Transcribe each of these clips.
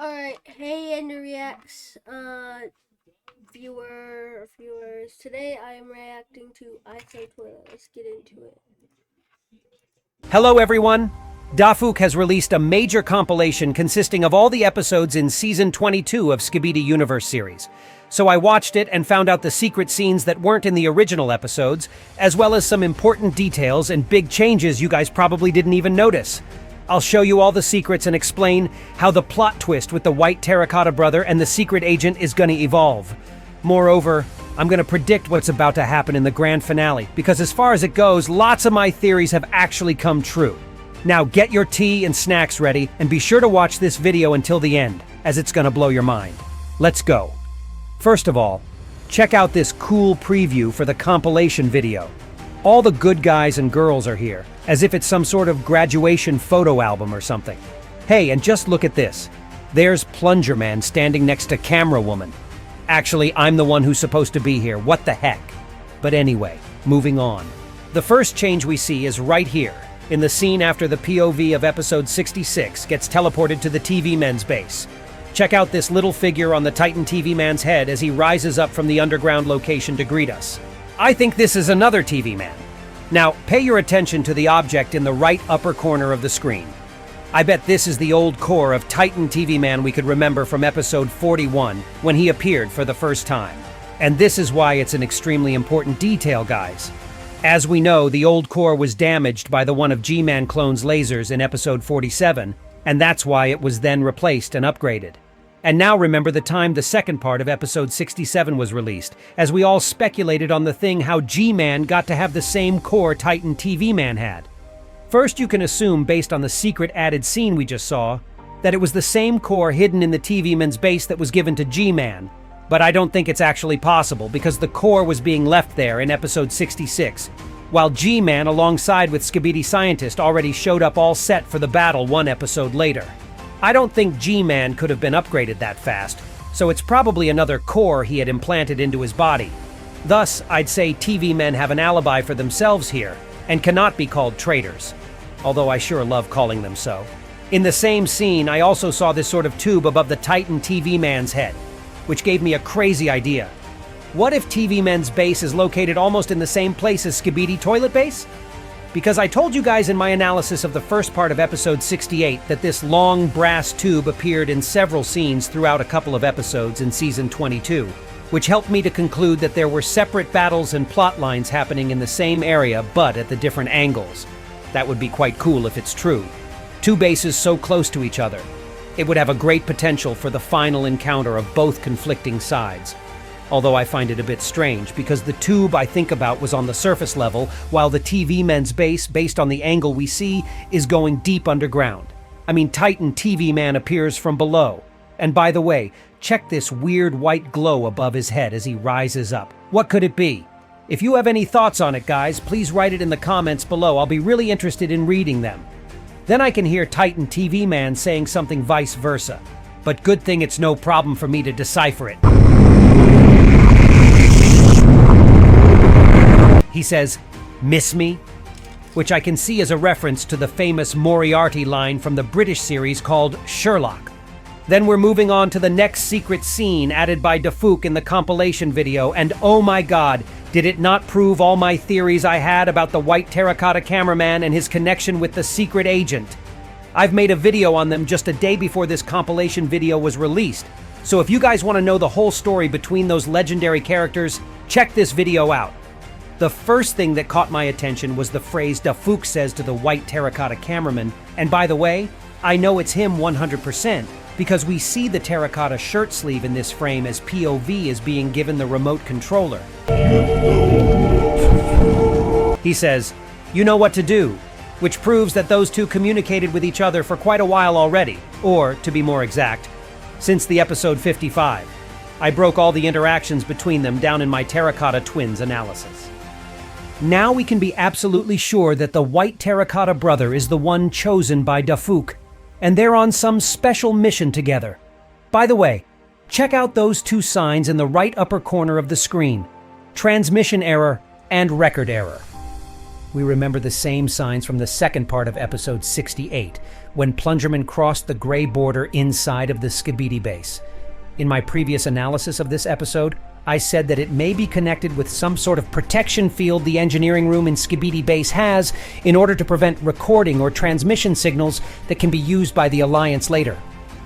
Alright, hey and reacts, viewers. Today I am reacting to isotoilet. Let's get into it. Hello everyone! Dafuk has released a major compilation consisting of all the episodes in Season 22 of Skibidi Universe series. So I watched it and found out the secret scenes that weren't in the original episodes, as well as some important details and big changes you guys probably didn't even notice. I'll show you all the secrets and explain how the plot twist with the white terracotta brother and the secret agent is gonna evolve. Moreover, I'm gonna predict what's about to happen in the grand finale, because as far as it goes, lots of my theories have actually come true. Now get your tea and snacks ready, and be sure to watch this video until the end, as it's gonna blow your mind. Let's go. First of all, check out this cool preview for the compilation video. All the good guys and girls are here, as if it's some sort of graduation photo album or something. Hey, and just look at this. There's Plunger Man standing next to Camera Woman. Actually, I'm the one who's supposed to be here, what the heck? But anyway, moving on. The first change we see is right here, in the scene after the POV of episode 66 gets teleported to the TV Men's base. Check out this little figure on the Titan TV Man's head as he rises up from the underground location to greet us. I think this is another TV Man. Now, pay your attention to the object in the right upper corner of the screen. I bet this is the old core of Titan TV Man we could remember from episode 41 when he appeared for the first time. And this is why it's an extremely important detail, guys. As we know, the old core was damaged by the one of G-Man clone's lasers in episode 47, and that's why it was then replaced and upgraded. And now remember the time the second part of episode 67 was released, as we all speculated on the thing how G-Man got to have the same core Titan TV Man had. First, you can assume, based on the secret added scene we just saw, that it was the same core hidden in the TV Man's base that was given to G-Man. But I don't think it's actually possible, because the core was being left there in episode 66, while G-Man alongside with Skibidi Scientist already showed up all set for the battle one episode later. I don't think G-Man could have been upgraded that fast, so it's probably another core he had implanted into his body. Thus, I'd say TV men have an alibi for themselves here, and cannot be called traitors. Although I sure love calling them so. In the same scene, I also saw this sort of tube above the Titan TV Man's head, which gave me a crazy idea. What if TV Men's base is located almost in the same place as Skibidi Toilet Base? Because I told you guys in my analysis of the first part of episode 68 that this long brass tube appeared in several scenes throughout a couple of episodes in season 22, which helped me to conclude that there were separate battles and plot lines happening in the same area but at the different angles. That would be quite cool if it's true. Two bases so close to each other. It would have a great potential for the final encounter of both conflicting sides. Although I find it a bit strange, because the tube I think about was on the surface level, while the TV Men's base, based on the angle we see, is going deep underground. I mean, Titan TV Man appears from below. And by the way, check this weird white glow above his head as he rises up. What could it be? If you have any thoughts on it, guys, please write it in the comments below. I'll be really interested in reading them. Then I can hear Titan TV Man saying something vice versa. But good thing it's no problem for me to decipher it. He says, "Miss me?" Which I can see as a reference to the famous Moriarty line from the British series called Sherlock. Then we're moving on to the next secret scene added by Dafuk in the compilation video, and oh my god, did it not prove all my theories I had about the white terracotta cameraman and his connection with the secret agent? I've made a video on them just a day before this compilation video was released, so if you guys want to know the whole story between those legendary characters, check this video out. The first thing that caught my attention was the phrase Dafuk says to the white terracotta cameraman, and by the way, I know it's him 100%, because we see the terracotta shirt sleeve in this frame as POV is being given the remote controller. He says, "You know what to do," which proves that those two communicated with each other for quite a while already, or, to be more exact, since the episode 55. I broke all the interactions between them down in my Terracotta Twins analysis. Now we can be absolutely sure that the white terracotta brother is the one chosen by Dafuk, and they're on some special mission together. By the way, check out those two signs in the right upper corner of the screen: transmission error and record error. we remember the same signs from the second part of episode 68, when Plungerman crossed the gray border inside of the Skibidi base. In my previous analysis of this episode, I said that it may be connected with some sort of protection field the engineering room in Skibidi base has in order to prevent recording or transmission signals that can be used by the Alliance later.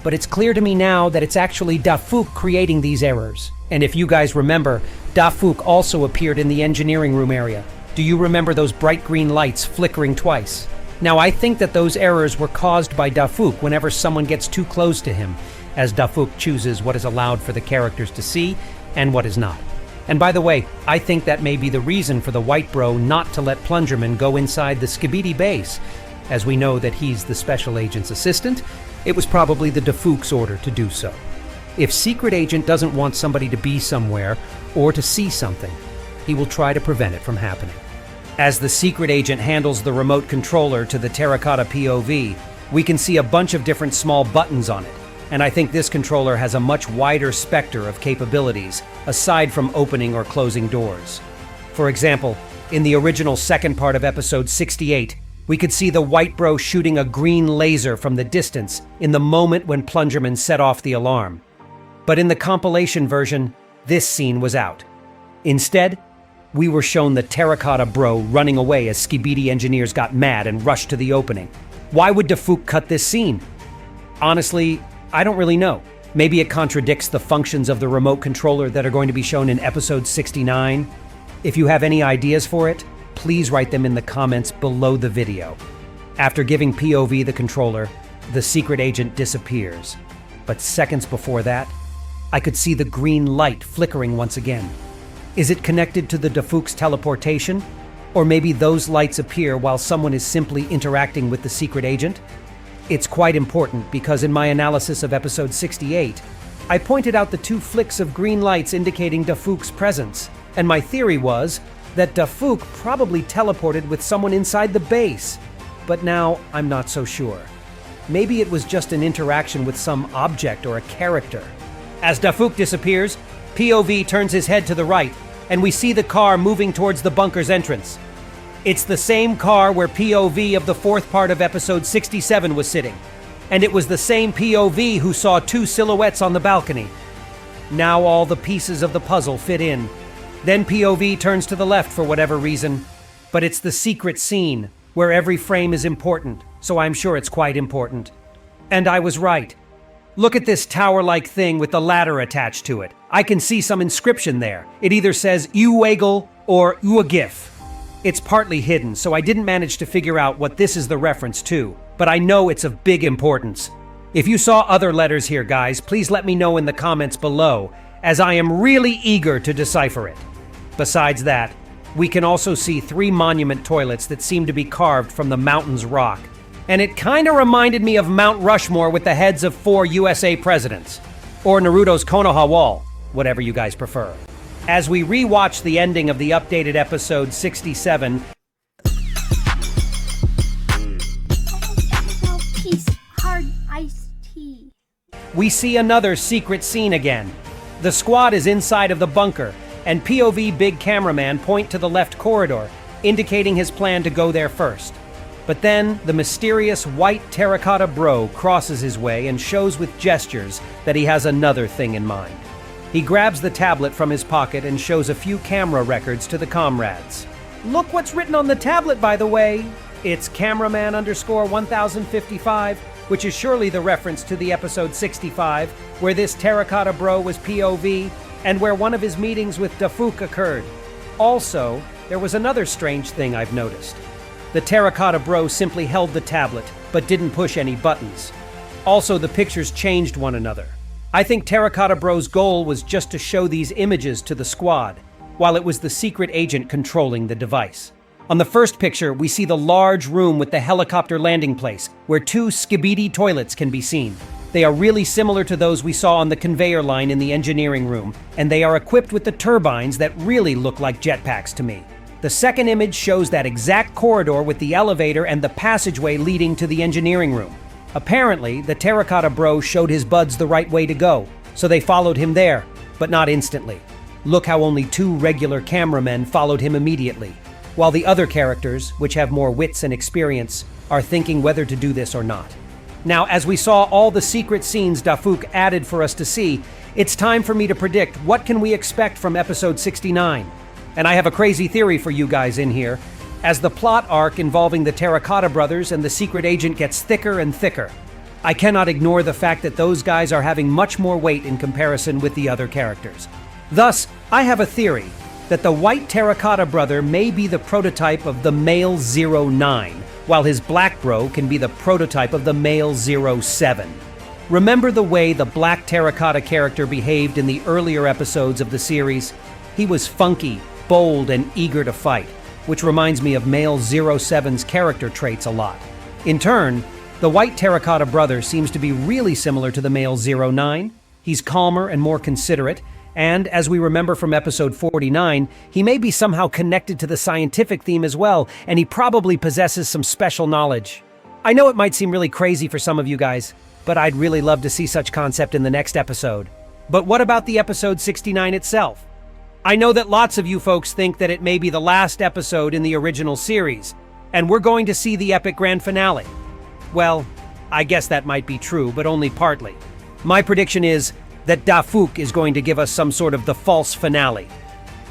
But it's clear to me now that it's actually Dafuk creating these errors. And if you guys remember, Dafuk also appeared in the engineering room area. Do you remember those bright green lights flickering twice? Now I think that those errors were caused by Dafuk whenever someone gets too close to him, as Dafuk chooses what is allowed for the characters to see and what is not. And by the way, I think that may be the reason for the White Bro not to let Plungerman go inside the Skibidi base. As we know that he's the Special Agent's assistant, it was probably the Dafuk's order to do so. If Secret Agent doesn't want somebody to be somewhere or to see something, he will try to prevent it from happening. As the Secret Agent handles the remote controller to the terracotta POV, we can see a bunch of different small buttons on it, and I think this controller has a much wider specter of capabilities, aside from opening or closing doors. For example, in the original second part of episode 68, we could see the White Bro shooting a green laser from the distance in the moment when Plungerman set off the alarm. But in the compilation version, this scene was out. Instead, we were shown the Terracotta Bro running away as Skibidi engineers got mad and rushed to the opening. Why would Dafuk cut this scene? Honestly, I don't really know. Maybe it contradicts the functions of the remote controller that are going to be shown in episode 69. If you have any ideas for it, please write them in the comments below the video. After giving POV the controller, the Secret Agent disappears. But seconds before that, I could see the green light flickering once again. Is it connected to the Dafuk's teleportation? Or maybe those lights appear while someone is simply interacting with the Secret Agent? It's quite important because in my analysis of episode 68, I pointed out the two flicks of green lights indicating Dafuk's presence, and my theory was that Dafuk probably teleported with someone inside the base. But now I'm not so sure. Maybe it was just an interaction with some object or a character. As Dafuk disappears, POV turns his head to the right, and we see the car moving towards the bunker's entrance. It's the same car where POV of the fourth part of episode 67 was sitting, and it was the same POV who saw two silhouettes on the balcony. Now all the pieces of the puzzle fit in. Then POV turns to the left for whatever reason, but it's the secret scene where every frame is important, so I'm sure it's quite important. And I was right. Look at this tower-like thing with the ladder attached to it. I can see some inscription there. It either says Uwagel or Uagif. It's partly hidden, so I didn't manage to figure out what this is the reference to, but I know it's of big importance. If you saw other letters here, guys, please let me know in the comments below, as I am really eager to decipher it. Besides that, we can also see 3 monument toilets that seem to be carved from the mountain's rock. And it kinda reminded me of Mount Rushmore with the heads of 4 USA presidents. Or Naruto's Konoha Wall, whatever you guys prefer. As we rewatch the ending of the updated episode 67, Peace, hard iced tea. we see another secret scene again. The squad is inside of the bunker, and POV Big Cameraman point to the left corridor, indicating his plan to go there first. But then, the mysterious white terracotta bro crosses his way and shows with gestures that he has another thing in mind. He grabs the tablet from his pocket and shows a few camera records to the comrades. Look what's written on the tablet, by the way. It's cameraman_1055, which is surely the reference to the episode 65, where this terracotta bro was POV, and where one of his meetings with Dafuk occurred. Also, there was another strange thing I've noticed. The terracotta bro simply held the tablet, but didn't push any buttons. Also, the pictures changed one another. I think Terracotta Bro's goal was just to show these images to the squad, while it was the secret agent controlling the device. On the first picture, we see the large room with the helicopter landing place, where 2 Skibidi toilets can be seen. They are really similar to those we saw on the conveyor line in the engineering room, and they are equipped with the turbines that really look like jetpacks to me. The second image shows that exact corridor with the elevator and the passageway leading to the engineering room. Apparently, the Terracotta Bro showed his buds the right way to go, so they followed him there, but not instantly. Look how only 2 regular cameramen followed him immediately. while the other characters, which have more wits and experience, are thinking whether to do this or not. Now, as we saw all the secret scenes Dafuk added for us to see, it's time for me to predict what can we expect from episode 69. And I have a crazy theory for you guys in here. As the plot arc involving the Terracotta Brothers and the secret agent gets thicker and thicker, I cannot ignore the fact that those guys are having much more weight in comparison with the other characters. Thus, I have a theory that the white Terracotta brother may be the prototype of the male 09, while his black bro can be the prototype of the male 07. Remember the way the black Terracotta character behaved in the earlier episodes of the series? He was funky, bold, and eager to fight, which reminds me of male 07's character traits a lot. In turn, the white Terracotta brother seems to be really similar to the male 09. He's calmer and more considerate, and as we remember from episode 49, he may be somehow connected to the scientific theme as well, and he probably possesses some special knowledge. I know it might seem really crazy for some of you guys, but I'd really love to see such concept in the next episode. But what about the episode 69 itself? I know that lots of you folks think that it may be the last episode in the original series, and we're going to see the epic grand finale. Well, I guess that might be true, but only partly. My prediction is that Dafuk is going to give us some sort of the false finale.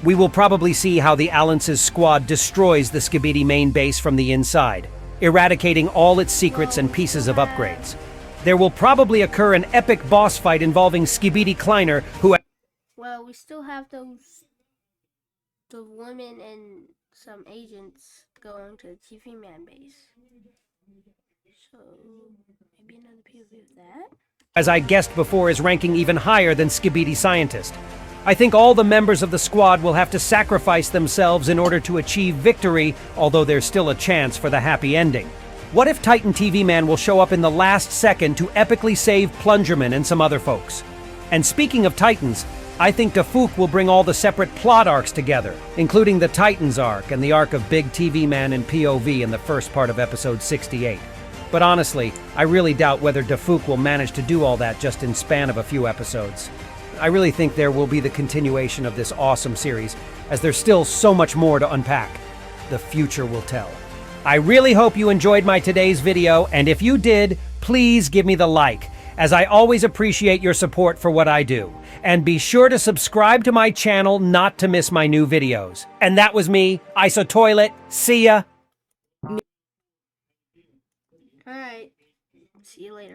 We will probably see how the Allance's squad destroys the Skibidi main base from the inside, eradicating all its secrets and pieces of upgrades. There will probably occur an epic boss fight involving Skibidi Kleiner, who... Well, we still have the women and some agents going to the TV man base. So, maybe another POV of that? As I guessed before, is ranking even higher than Skibidi Scientist. I think all the members of the squad will have to sacrifice themselves in order to achieve victory, although there's still a chance for the happy ending. What if Titan TV Man will show up in the last second to epically save Plungerman and some other folks? And speaking of Titans, I think Dafuk will bring all the separate plot arcs together, including the Titans arc and the arc of Big TV Man and POV in the first part of episode 68. But honestly, I really doubt whether Dafuk will manage to do all that just in span of a few episodes. I really think there will be the continuation of this awesome series, as there's still so much more to unpack. The future will tell. I really hope you enjoyed my today's video, and if you did, please give me the like, as I always appreciate your support for what I do. And be sure to subscribe to my channel not to miss my new videos. And that was me, isotoilet. See ya! Alright, see you later.